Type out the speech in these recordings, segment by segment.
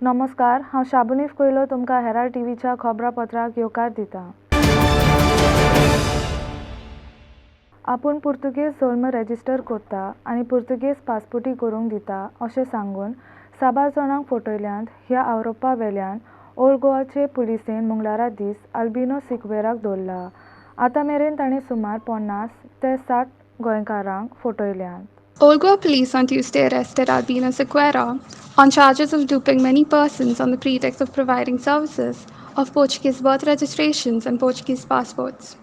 नमस्कार, हांव शाबुनीफ कोयलो तुमकां हेराल्ड टीव्हीच्या खबरापत्राक येवकार दिता. आपूण पुर्तुगेज जल्म रजिस्टर करता आनी पुर्तुगेज पासपोर्टी करूंक दिता अशें सांगून 7 जाणांक फटयल्यांत ह्या आरोपा ओल्ड गोवाचे पुलिसेन मंगळारा दीस अल्बिनो सिक्वेराक दवरला. आतां मेरेन ताणें सुमार 50 ते 60 गोंयकारांक फटयल्यांत. Old Goa police on Tuesday arrested Albino Sequeira on charges of duping many persons on the pretext of providing services of Portuguese birth registrations and Portuguese passports.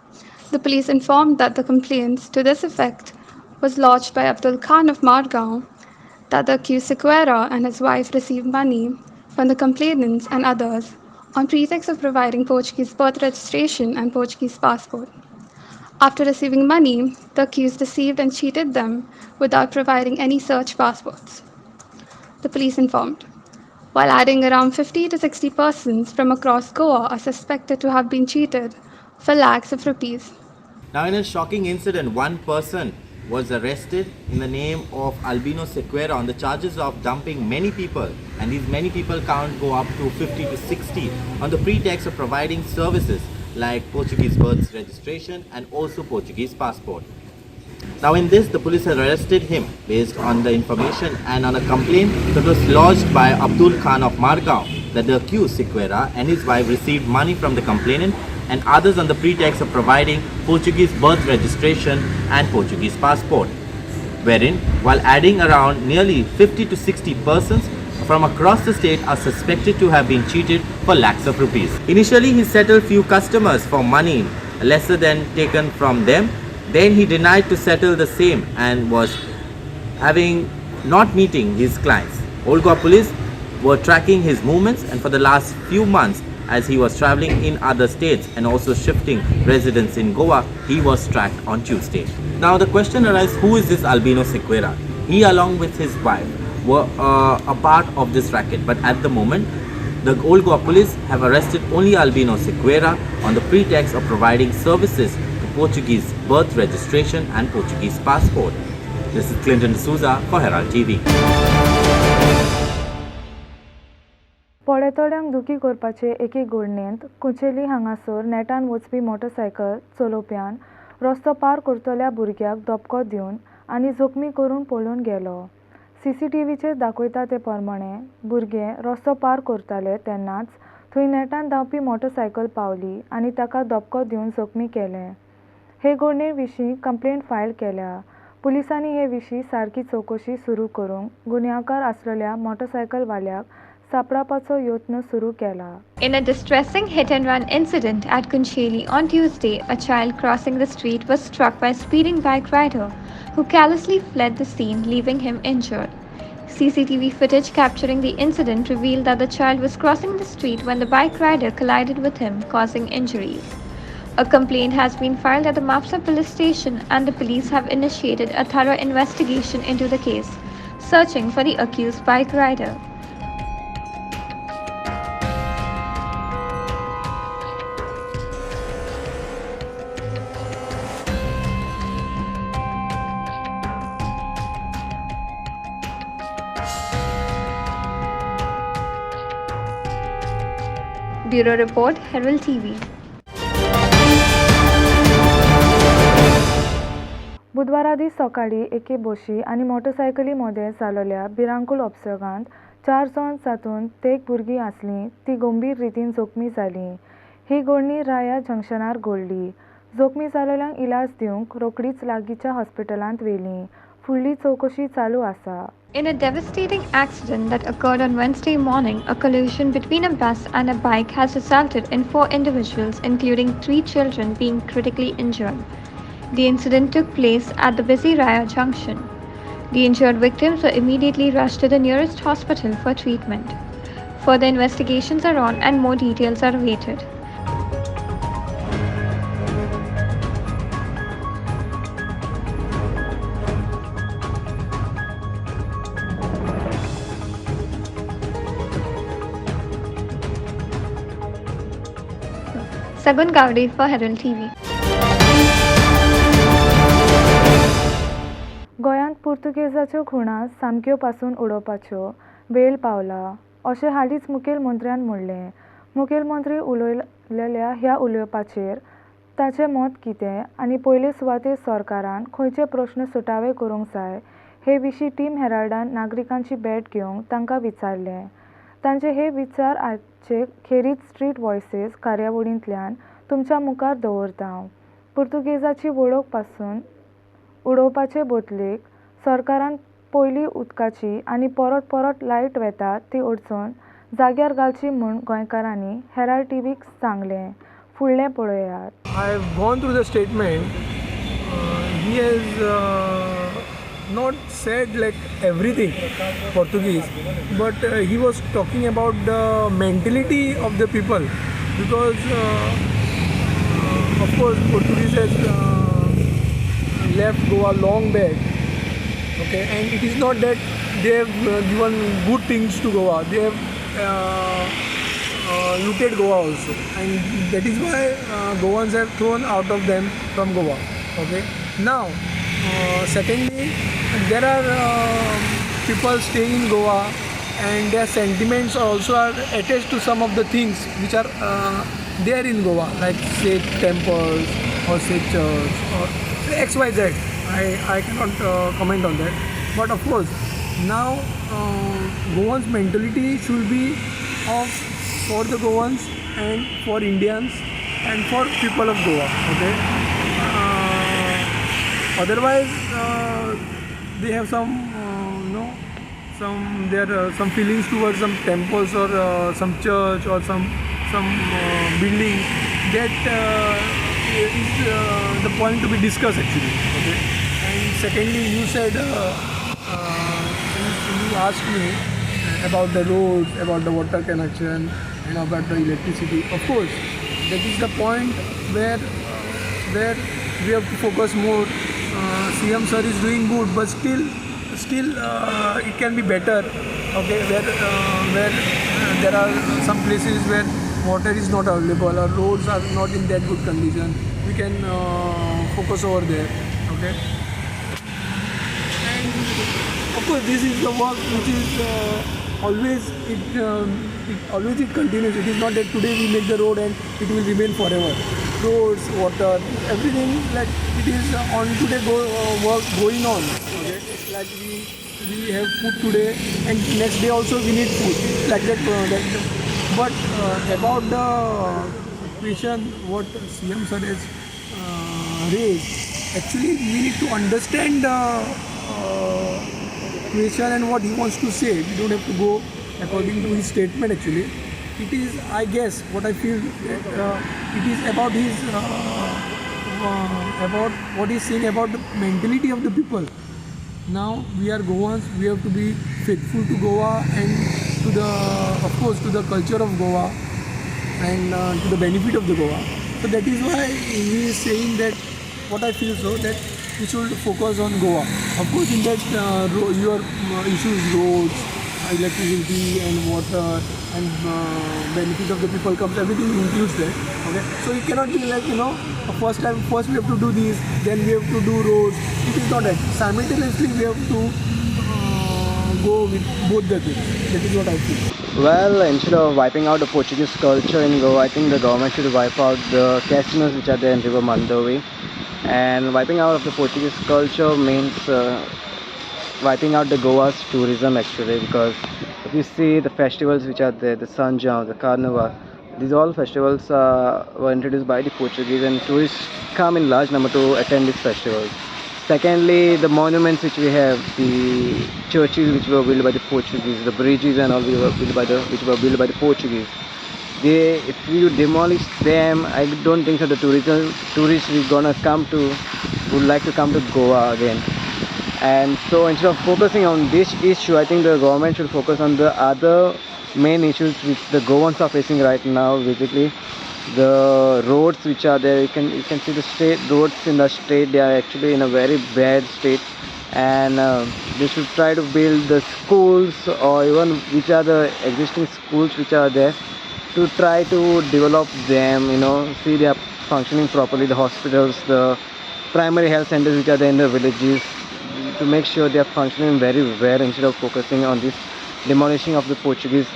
The police informed that the complaint to this effect was lodged by Abdul Khan of Margao, that the accused Sequeira and his wife received money from the complainants and others on pretext of providing Portuguese birth registration and Portuguese passport. After receiving money, the accused deceived and cheated them without providing any such passports, the police informed, while adding around 50 to 60 persons from across Goa are suspected to have been cheated for lakhs of rupees. Now, in a shocking incident, one person was arrested in the name of Albino Sequeira on the charges of dumping many people, and these many people count go up to 50 to 60 on the pretext of providing services like Portuguese birth registration and also Portuguese passport. Now in this, the police had arrested him based on the information and on a complaint that was lodged by Abdul Khan of Margao that the accused Sequeira and his wife received money from the complainant and others on the pretext of providing Portuguese birth registration and Portuguese passport, wherein while adding around nearly 50 to 60 persons from across the state are suspected to have been cheated for lakhs of rupees. Initially, he settled few customers for money lesser than taken from them. Then he denied to settle the same and was not meeting his clients. Old Goa police were tracking his movements, and for the last few months, as he was traveling in other states and also shifting residence in Goa, he was tracked on Tuesday. Now the question arises, who is this Albino Sequeira? He along with his wife were a part of this racket, but at the moment the Old Goa police have arrested only Albino Sequeira on the pretext of providing services to Portuguese birth registration and Portuguese passport. This is Clinton D'Souza for Herald TV. पळेतोड्यांक दुखी करपाचे एके घडणेंत कुंचेली हांगासर नेटान वचपी motorcycle चलोवप्यान रस्तो पार करतल्या भुरग्याक धपको दिवन आनी जखमी करून पळून गेलो. CCTVचेर दाखयता ते प्रमाणे भुरगे रस्तो पार करताले तेन्नाच थंय नेटान धांवपी मोटरसायकल पावली आनी ताका धपको दिवन जखमी केलें. हे घडणे विशीं कंप्लेंट फायल केल्या. पुलिसांनी हे विशीं सारकी चवकशी सुरू करूंक गुन्यांवकार आसलेल्या मोटरसायकलवाल्याक सापडपाचो यत्न सुरू केला. In a distressing hit-and-run incident at Kuncheli on Tuesday, a child crossing the street was struck by a speeding bike rider who callously fled the scene, leaving him injured. CCTV footage capturing the incident revealed that the child was crossing the street when the bike rider collided with him, causing injuries. A complaint has been filed at the Mapsa police station, and the police have initiated a thorough investigation into the case, searching for the accused bike rider. Bureau Report, Herald TV. बुधवारा दीस सकाळी एके बशी आनी मोटरसायकली मदें जाल्ल्या भिरांकूळ अपघातांत 4 जण जातूंत तेग भुरगीं आसलीं ती गंभीर रितीन जखमी जालीं. ही घडणी राया जंक्शनार घडली. जखमी जाल्ल्यांक इलाज दिवंक रोखडीच लागींच्या हॉस्पिटलांत व्हेलीं. फुडली चवकशी चालू आसा. In a devastating accident that occurred on Wednesday morning, a collision between a bus and a bike has resulted in 4 individuals, including 3 children, being critically injured. The incident took place at the busy Raya junction. The injured victims were immediately rushed to the nearest hospital for treatment. Further investigations are on and more details are awaited. Sagun Gowdy for Herald TV. गोंयांत पुर्तुगेजाच्यो खुणा सामक्यो पासून उडोवपाच्यो वेळ पावला. अशें हालींच मुखेलमंत्र्यान म्हणलें. मुखेलमंत्री उलयलेल्या ह्या उलोवपाचेर ताचें मत कितें आनी पयले सुवातेर सरकारान खंयचे प्रस्न सुटावे करूंक जाय हे विशीं टीम हेराल्डान नागरिकांची भेट घेवंक तांकां विचारलें. तांचे हे विचार आजचे खेरीज स्ट्रीट व्हॉयसीस कार्यावळींतल्यान तुमच्या मुखार दवरता. पुर्तुगेजाची वळख पासून उडोवपाचे बदलेक सरकारान पयली उदकाची आनी परत परत लायट वेता ती अडचण जाग्यार घालची म्हूण गोंयकारांनी हेराल्ड टीव्हीक सांगलें. फुडलें पळयात. I have gone through the statement. He has not said like everything Portuguese, but he was talking about the mentality of the people, because of course Portuguese has left Goa long back. Okay, and it is not that they have given good things to Goa. They have looted Goa also, and that is why Goans have thrown out of them from Goa. Okay, now secondly, there are people staying in Goa and their sentiments also are attached to some of the things which are there in Goa, like say temples or say church or XYZ. I cannot comment on that, but of course now Goans mentality should be of for the Goans and for Indians and for people of Goa. Okay, otherwise they have some some feelings towards some temples or some church or some building. That is the point to be discussed actually. Okay, and secondly, you said you asked me about the roads, about the water connection, and about the electricity. Of course, that is the point where we have to focus more. CM sir is doing good, but still it can be better. Okay, where there are some places where water is not available or roads are not in that good condition, we can focus over there. Okay, and of course this is the work which is always it continues. It is not that today we make the road and it will remain forever. Roads, water, everything, like it is on today work going on. Okay, like we have food today and next day also we need food, like that. But about the question what CM sir has raised, actually we need to understand the question and what he wants to say. We don't have to go according to his statement actually. It is, I guess, what I feel, it is about his about what he's saying about the mentality of the people. Now we are Goans, we have to be faithful to Goa and to the, of course, to the culture of Goa and to the benefit of the Goa. So that is why he is saying that what I feel so that we should focus on Goa. Of course, in that your issues, roads, electricity and water and benefit of the people comes, everything includes that. Okay, so it cannot be like first we have to do this, then we have to do roads. It is not that. Simultaneously we have to go with both the things. That is what I feel. Well, instead of wiping out the Portuguese culture in Goa, I think the government should wipe out the casinos which are there in River Mandovi. And wiping out of the Portuguese culture means wiping out the Goa's tourism actually, because if you see the festivals which are there, the Sanjam, the Carnival, these all festivals were introduced by the Portuguese, and tourists come in large number to attend these festivals. Secondly, the monuments which we have, the churches which were built by the Portuguese, the bridges and all which were built by the Portuguese. If you demolish them, I don't think that the tourists would like to come to Goa again. And so instead of focusing on this issue, I think the government should focus on the other main issues which the Goans are facing right now. Basically, the roads which are there, you can see the state roads in the state, they are actually in a very bad state, and they should try to build the schools or even which are the existing schools which are there, to try to develop them, see they are functioning properly, the hospitals, the primary health centers which are there in the villages, to make sure they are functioning very well instead of focusing on this demolishing of the Portuguese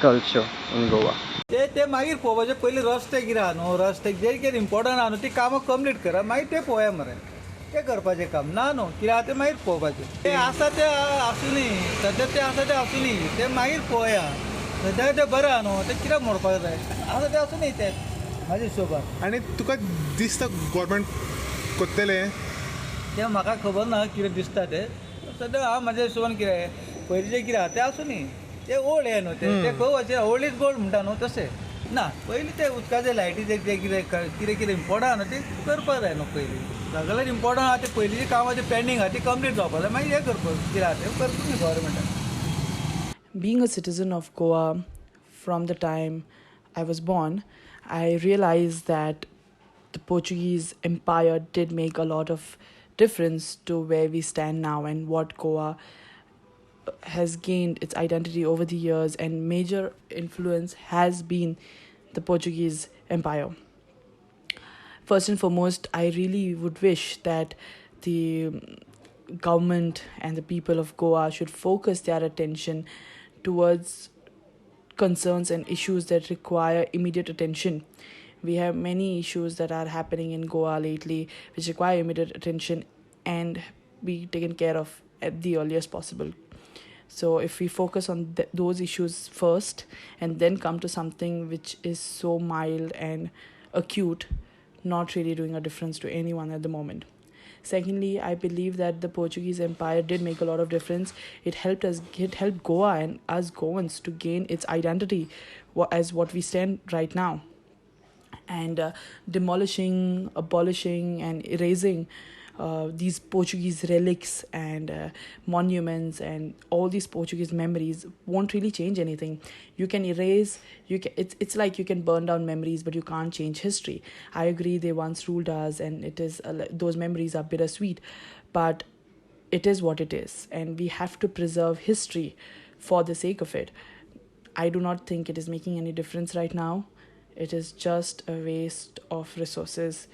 culture in Goa. ते मागीर पळोवपाचें पयलीं रस्ते कितें आहा न्हू रस्ते जे कितें इम्पॉर्टंट आहा न्हू ती कामां कंप्लीट करा मागीर ते पळोवया मरे तें करपाचें काम ना न्हू कितें आहा तें मागीर पळोवपाचें तें आसा तें आसूनी सद्या तें आसा तें आसूनी तें मागीर पळोवया सद्या तें बरें आहा न्हू तें कित्याक म्हणपाक जाय आसा तें आसूनी तें म्हाज्या हिशोबान आनी तुका दिसता गव्हर्मेंट कोत्तले तें म्हाका खबर ना कितें दिसता तें सद्या हांव म्हाज्या हिशोबान कितें पयलींचें कितें आहा तें आसूनी ते ओल्ड हे न्हू ते खंय वचचे ओल्ड इज गोल्ड म्हणटा न्हू तशें ना पयलीं ते उदकाचे लायटीचे जे कितें कितें इम्पॉर्टंट आहा न्हू ती करपाक जाय न्हू पयलीं सगळ्यात इम्पॉर्टंट आहा ते पयलींची कामां जी पेंडींग आहा ती कंप्लीट जावपाक जाय मागीर हें करपाक कितें आहा तें करपूं न्ही गव्हर्मेंटान. Being a citizen of Goa from the time I was born, I realized that the Portuguese Empire did make a lot of difference to where we stand now and what Goa has gained its identity over the years, and major influence has been the Portuguese Empire. First and foremost, I really would wish that the government and the people of Goa should focus their attention towards concerns and issues that require immediate attention. We have many issues that are happening in Goa lately which require immediate attention and be taken care of at the earliest possible. So if we focus on those issues first and then come to something which is so mild and acute, not really doing a difference to anyone at the moment. Secondly, I believe that the Portuguese Empire did make a lot of difference. It helped Goa and us Goans to gain its identity as what we stand right now. And demolishing, abolishing and erasing these Portuguese relics and monuments and all these Portuguese memories won't really change anything. You can erase, it's like you can burn down memories, but you can't change history. I agree they once ruled us and it is those memories are bittersweet, but it is what it is, and we have to preserve history for the sake of it. I do not think it is making any difference right now. It is just a waste of resources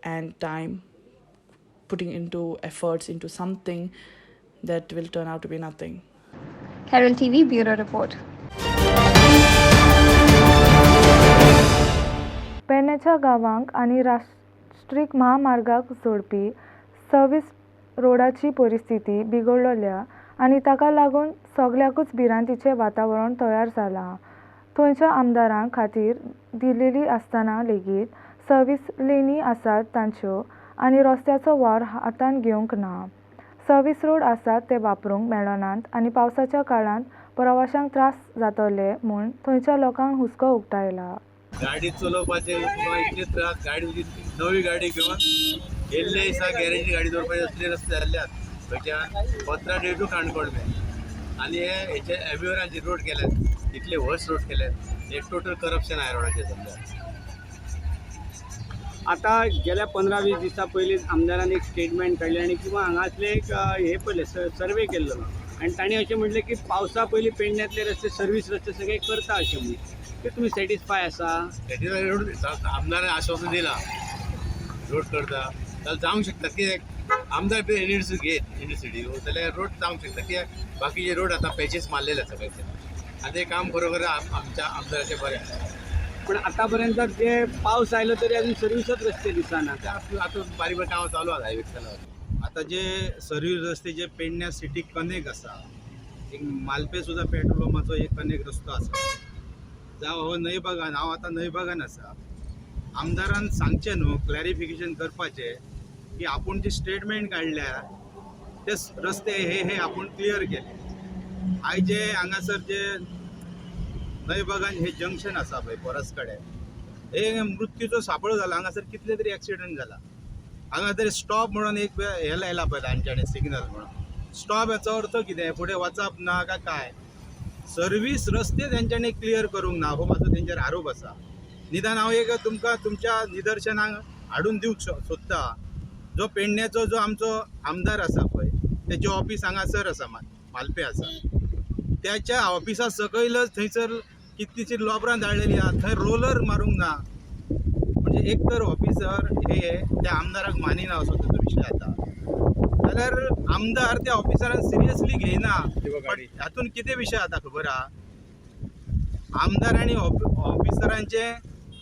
and time, putting into efforts into something that will turn out to be nothing. Herald TV Bureau Report. पेडण्याच्या गांवांक आनी राष्ट्रीय महामार्गाक जोडपी service रोडाची परिस्थिती बिगडलेल्या आनी ताका लागून सगळ्याकूच भिरांतीचें वातावरण तयार जालां. थंयच्या आमदारां खातीर दिल्लेली आसतना लेगीत सर्वीस लेनी आसात तांच्यो आनी रस्त्याचो वार हातान घेवंक ना. सर्वीस रोड आसात ते वापरूंक मेळनात आनी पावसाच्या काळांत प्रवाशांक त्रास जातले म्हूण थंयच्या लोकांक हुस्को उक्तायला. गाडी चलोवपाचे इतले त्रास गाडी नवी गाडी घेवन येल्ले दिसा गॅरेजी गाडी दवरपाचे असले रस्ते जाल्ल्यात खंयच्या पत्रा डेटू काणकोण आनी हेचे एव्हिवरांचे रोड केल्यात इतले वर्स रोड केल्यात हे टोटल करप्शन आहे रोडाचे सध्या. आता गेल्या 15-20 दिसा पयलीं आमदारान एक स्टेटमेंट काडलें आनी किंवा हांगासले एक हे पळयलें सर्वे केल्लो आनी ताणें अशें म्हटलें की पावसा पयलीं पेडण्यातले रस्ते सर्वीस रस्ते सगळे करता अशें म्हणून. ते तुमी सॅटिस्फाय आसा? सॅटिस्फाय रोड आमदारान आश्वासन दिलां रोड करता जाल्यार जावंक शकता कित्याक आमदार घेत युनिवर्सिटी जाल्यार रोड जावंक शकता कित्याक बाकीचे रोड आतां पॅचेस मारलेले आसा सगळ्याचे आनी ते काम खरोखर आमच्या आमदाराचें बरें. पण आतापर्यंत जे पावस आयलो तरी अजून सर्विसच रस्ते दिसना. आतां बारीक बारीक कामां चालू आसा हायवे चालू. आता जे सर्व्हिस रस्ते जे पेडण्या सिटी कनेक्ट आसा एक मालपे सुद्धा पेट्रोल पंपाचो एक कनेक्ट रस्तो आसा जावं हो नई बागान हांव आतां नई बागान आसा. आमदारान सांगचें न्हू क्लॅरिफिकेशन करपाचें की आपूण जे स्टेटमेंट काडल्या ते रस्ते हे आपूण क्लियर केले. आयज जे हांगासर जे नई बागान हे जंक्शन आसा पळय परस कडेन हे मृत्यूचो सापळो जाला. हांगासर कितले तरी एक्सिडंट जाला. हांगा तरी स्टॉप म्हणून एक हे लायला पळय तांच्यानी सिग्नल म्हणून. स्टॉप याचो अर्थ कितें फुडें वचप ना काय सर्वीस रस्ते तेंच्यांनी क्लियर करूंक ना हो म्हाजो तेंचेर आरोप आसा. निदान हांव एक तुमकां तुमच्या निदर्शनाक हाडून दिवंक सोदता. जो पेडण्याचो जो आमचो आमदार आसा पळय तेचें ऑफिस हांगासर आसा मालपे आसा. त्याच्या ऑफिसा सकयलच थंयसर कितलीशीं लॉबरां धाडलेलीं आहा. थंय रोलर मारूंक ना. म्हणजे एक तर ऑफिसर हे त्या आमदाराक मानिना असो तेजो विशय जाता जाल्यार आमदार त्या ऑफिसरान सिरियसली घेयना. हातून कितें विशय जाता खबर आहा. आमदार आणि ऑफिसरांचे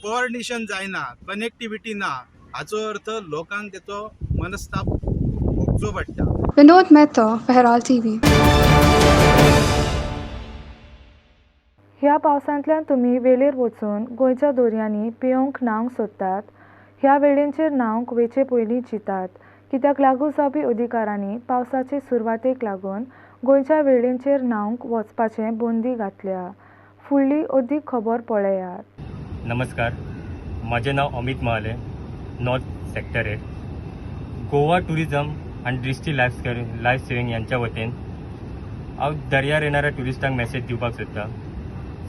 कोऑर्डिनेशन जायना, कनेक्टिविटी ना, हाचो अर्थ लोकांक त्याचो मनस्ताप भोगचो पडटा. Vinod Mehta for Herald TV. ह्या पावसांतल्यान तुमी वेळेर वचून गोंयच्या दर्यांनी पेंवंक न्हावंक सोदतात. ह्या वेळेंचेर न्हावंक वेचे पयलीं चिंतात, कित्याक लागू जावपी अधिकाऱ्यांनी पावसाचे सुरवातेक लागून गोंयच्या वेळेंचेर न्हावंक वचपाचें बंदी घातल्या. फुडली अदीक खबर पळयात. नमस्कार, माझे नाव Amit Mahale, north sector 8. Goa tourism आणि दृष्टी लायफ सेविंग यांच्या वतीन हांव दर्यार येणाऱ्या टुरिस्टांक मेसेज दिवपाक सोदता.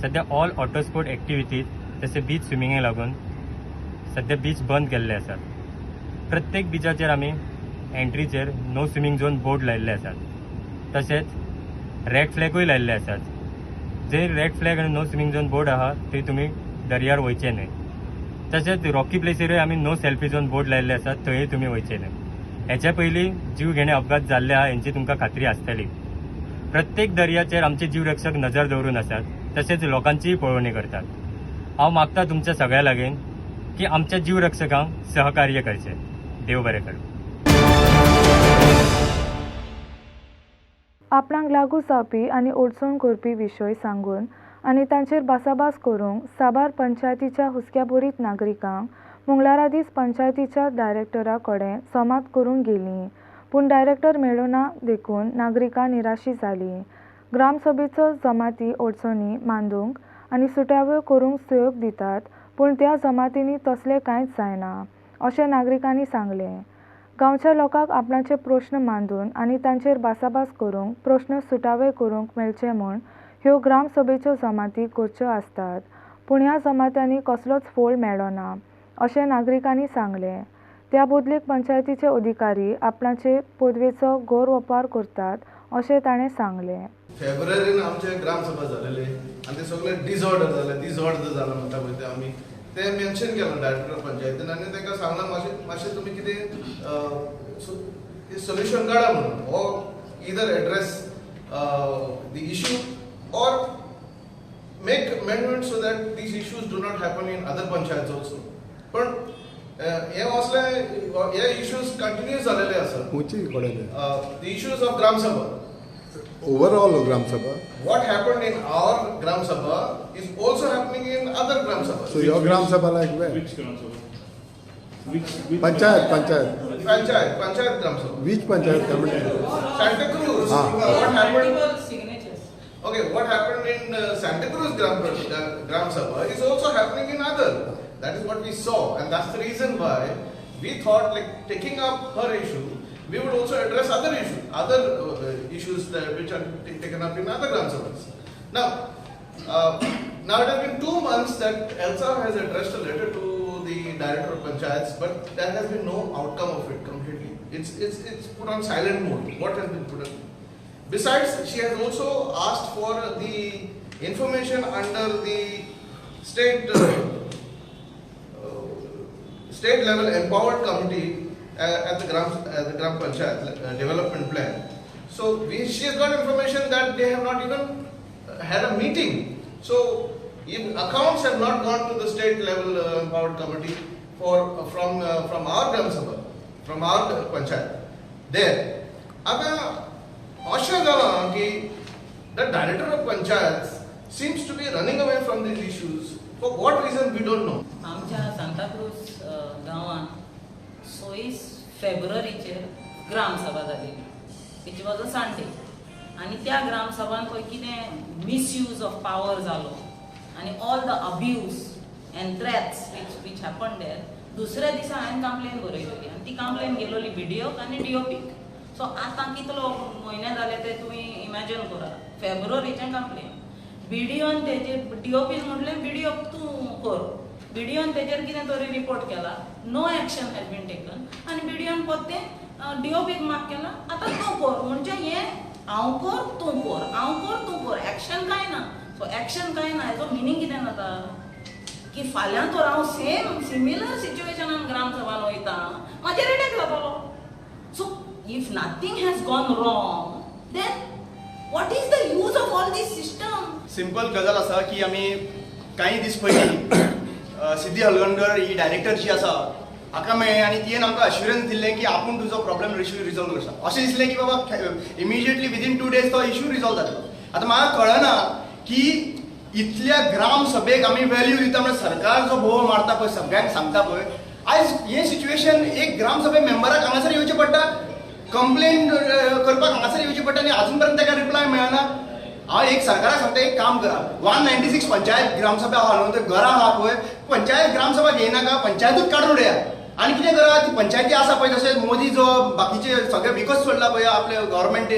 सध्या ऑल वॉटर स्पोर्ट एक्टिविटीज जसे बीच स्विमिंगेक लागून सध्या बीच बंद केल्ले आसात. प्रत्येक बिचाचेर आमी एंट्रीचेर नो स्विमींग झोन बोर्ड लायिल्ले आसात. तशेंच रेड फ्लॅगूय लायिल्ले आसात. जे रेड फ्लॅग आनी नो स्विमींग झोन बोर्ड आहा थंय तुमी दर्यार वयचे न्हय. तशेंच रॉकी प्लेसीरूय आमी नो सेल्फी झोन बोर्ड लायिल्ले आसात, थंय तुमी वयचे न्हय. हेच्या पयलीं जीव घेणे अपघात जाल्ले आहा हेंची तुमकां खात्री आसतली. प्रत्येक दर्याचेर आमचे जीव रक्षक नजर दवरून आसात, तशेंच लोकांचीय पळोवणी करतात. हांव मागता तुमच्या सगळ्या लागीं की आमच्या जीव रक्षकांक सहकार्य करचें. देव बरें करूं. आपणाक लागू जावपी आनी अडचण करपी विशय सांगून आनी तांचेर भासाभास करूंक साबार पंचायतीच्या हुस्क्याबोरीत नागरिकांक मंगळारा दीस पंचायतीच्या डायरेक्टरा कडेन संवाद करूंक गेलीं, पूण डायरेक्टर मेळ्ळो ना देखून नागरिकां निराशी जालीं. ग्रामसभेचो जमाती अडचणी मांडूंक आनी सुटाव्यो करूंक सयोग दितात, पूण त्या जमातींनी तसलें कांयच जायना अशें नागरिकांनी सांगलें. गांवच्या लोकांक आपणाचे प्रस्न मांडून आनी तांचेर भासाभास करूंक प्रस्न सुटावे करूंक मेळचे म्हूण ह्यो ग्रामसभेच्यो जमाती करच्यो आसतात, पूण ह्या जमात्यांनी कसलोच फोळ मेळ्ळो ना अशें नागरिकांनी सांगलें. त्या बदलेक पंचायतीचे अधिकारी आपणाचे पदवेचो गैरवापर करतात अशें ताणें सांगलें. फेब्रुवारीन आमचे ग्रामसभा जालेले आनी ते सगळे डिसऑर्डर जाला म्हणटा पळय ते आमी ते मेन्शन केलां डायरेक्टर पंचायतीन आनी ताका सांगलां मातशें तुमी कितें सोल्युशन काडा म्हणून, or either address the issue or make amendment so that these issues do not happen in other panchayat also. पण हे असले हे इश्यूज कंटिन्यू जालेले आसात. द इश्यूज ऑफ ग्राम सभा, overall Gram Sabha. what happened in our Gram Sabha is also happening in other Gram Sabhas. So your Gram Sabha like where? Which Gram Sabha? Which Panchayat Gram Sabha. Which Panchayat committee? Santa Cruz. What happened? Okay, what happened in Santa Cruz Gram Sabha is also happening in other. That is what we saw, and that's the reason why we thought like taking up her issue, we would also address other issues which are taken up in other Gram Sabhas. Now it has been 2 months that ELSA has addressed a letter to the director of panchayats, but there has been no outcome of it completely. It's put on silent mode. What has been put on? Besides, she has also asked for the information under the state level empowered committee at the Gram Panchayat development plan. So she has got information that they have not even had a meeting. So even accounts have not gone to the state level empowered committee from our Gram Sabha, from our Panchayat. There. Aga Asha Gala ki the director of Panchayats seems to be running away from these issues. For what reason we don't know. आमच्या सांताक्रूज गांवांत 26 फेब्रुवारीचेर ग्रामसभा जाली, it was a Sunday. आनी त्या ग्रामसभान पळय कितें misuse of power जालो आनी all the abuse and threats which happen there. दुसऱ्या दिसा हांवें कंप्लेन बरयलेली आनी ती कंप्लेन गेलोली BDOक आनी DOPक. सो आतां कितलो म्हयने जाले ते तुमी इमॅजिन करा. फेब्रुवारीचें कंप्लेन BDOन तेजेर DOPन म्हटलें BDO तूं कर. BDOन तेजेर कितें तरी रिपोर्ट केला, no action has been taken आनी BDOन परतें DOPक माग केला आतां तूं कर. म्हणजे हें हांव कर तूं कर, हांव कर तूं कर, एक्शन कांय ना. सो एक्शन कांय ना हेजो मिनींग कितें जाता की फाल्यां तर हांव सिमिलर सिच्युएशनान ग्रामसभान वयता, म्हाजेर एटॅक जातलो. So if nothing has gone wrong then What is the use of all this system? Simple गजाल आसा की आमी काही दीस पयलीं सिद्धी हलगणकर ही डायरेक्टर जी आसा हाका मेळ्ळें आनी तियेन आमकां अश्युरन्स दिल्लें की आपूण तुजो प्रॉब्लेम इश्यू रिजॉल्व करता. अशें दिसलें की बाबा इमिजिएटली विदीन 2 days तो इश्यू रिजॉल्व जातलो. आतां म्हाका कळना की इतल्या ग्राम सभेक आमी व्हॅल्यू दिता म्हणजे सरकार जो भोव मारता पळय सगळ्यांक सांगता पळय आयज हे सिच्युएशन एक ग्राम सभे मेंबराक हांगासर येवचें पडटा कंप्लेन करपाक हांगासर येवचें पडटा आनी आजून पर्यंत ताका रिप्लाय मेळना. हांव एक सरकाराक सांगता एक काम करा 196 पंचायत ग्रामसभा आहा न्हू ते घरां आहा पळय पंचायत ग्रामसभा घेयनाका पंचायतूच काडून उडया आनी कितें करा ती पंचायती आसा पळय तशेंच मोदी जो बाकीचे सगळे विकत सोडला पळय आपले गव्हर्मेंट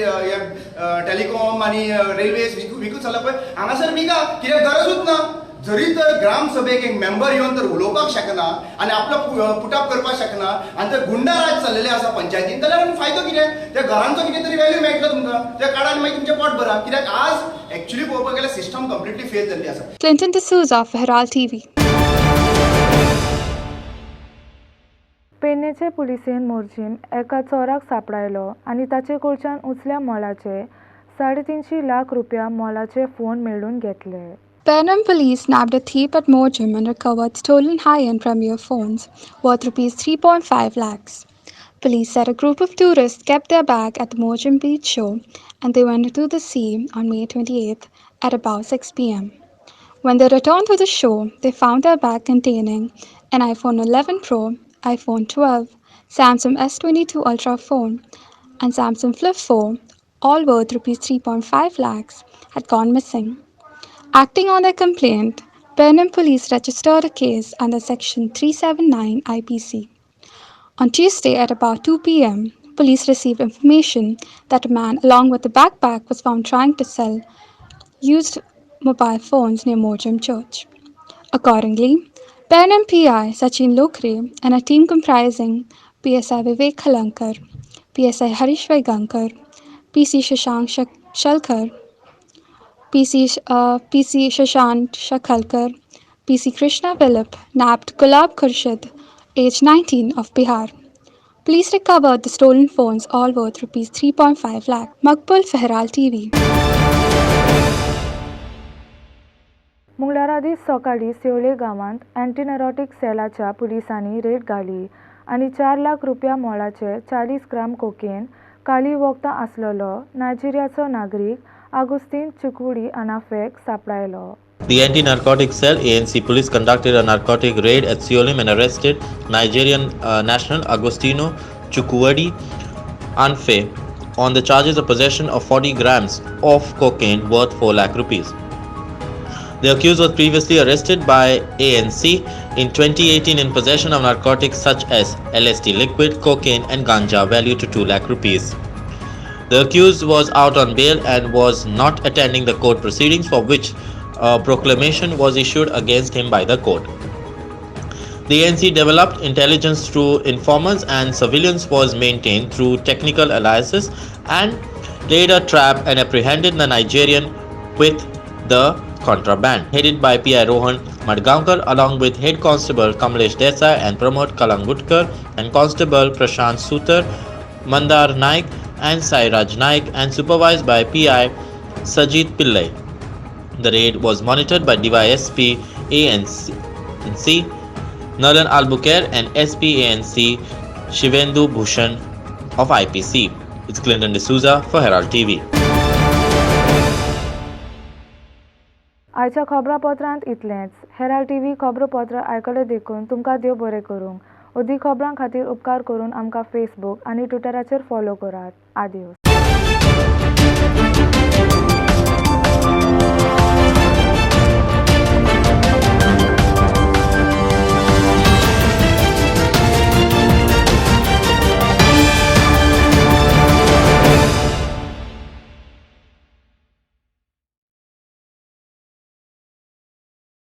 टॅलिकॉम आनी रेल्वेज विकूत सोडला पळय हांगासर विका कित्याक गरजूच ना. जरी तर ग्रामसभेक एक मेंबर येवन तर उलोवपाक शकना आनी आपलो पुटअप करपाक शकना आनी ते गुंडा राज चल्लेले आसा पंचायतीन जाल्यार आनी फायदो कितें त्या घरांचो कितें तरी व्हॅल्यू मेळटलो तुमकां त्या काळान मागीर तुमचें पोट भरा कित्याक आज एक्चुअली पळोवपाक गेल्यार सिस्टम कंप्लिटली फेल जाल्ली आसा. Clinton D'Souza for Herald TV. पेडणेचे पुलिसेन Morjim एका चोराक सांपडायलो आनी ताचे कडच्यान उचल्या मोलाचे 350 लाख रुपया मोलाचे फोन मेळून घेतले. Burnham police nabbed a thief at Moorjim and recovered stolen high-end Premier phones worth Rs 3.5 lakhs. Police said a group of tourists kept their bag at the Moorjim beach show and they went into the sea on May 28th at about 6 p.m. When they returned to the show, they found their bag containing an iPhone 11 Pro, iPhone 12, Samsung S22 Ultra phone, and Samsung Flip 4, all worth Rs 3.5 lakhs, had gone missing. Acting on their complaint, Burnham police registered a case under Section 379 IPC. On Tuesday at about 2 p.m., police received information that a man along with a backpack was found trying to sell used mobile phones near Moorjim Church. Accordingly, Burnham PI Sachin Lokre and a team comprising PSI Vivek Khalankar, PSI Harish Vaigankar, PC Shashank Shalkar, PC Shashant Shakhalkar, PC Krishna Philip nabbed Gulab Khurshid, age 19 of Bihar. Police recovered the stolen phones all worth Rs 3.5 lakh. Makbul for Herald TV. मंगळारा दीस सकाळी सेवले गांवांत anti नॅरोटिक सेलाच्या पुलिसांनी red घाली आनी 4 लाख रुपया मोलाचे 40 ग्राम cocaine काली वखदां आसलेलो नायजेरियाचो नागरीक Agustin Chukwudi Anafek सांपडायलो. The anti-narcotic cell ANC police conducted a narcotic raid at Siolim and arrested Nigerian national Agostino Chukwudi Anfe on the charges of possession of 40 grams of cocaine worth 4 lakh rupees. The accused was previously arrested by ANC in 2018 in possession of narcotics such as LSD liquid, cocaine and ganja valued to 2 lakh rupees. The accused was out on bail and was not attending the court proceedings for which a proclamation was issued against him by the court. The ANC developed intelligence through informers and surveillance was maintained through technical analysis and laid a trap and apprehended the Nigerian with the contraband. Headed by PI Rohan Madgaonkar along with Head Constable Kamlesh Desai and Pramod Kalangutkar and Constable Prashant Sutar, Mandar Naik and Sairaj Naik and supervised by PI Sajid Pillai. The raid was monitored by DYSP ANC Nalan Albuquerque and SP ANC Shivendu Bhushan of IPC. It's Clinton D'Souza for Herald TV. आयच्या खबरापत्रांत इतलेंच. Herald TV खबरापत्र आयकले देखून तुमकां देव बरें करूंक. अदीक खबरां खातीर उपकार करून आमकां फेसबूक आनी ट्विटराचेर फॉलो करात. आदियोस.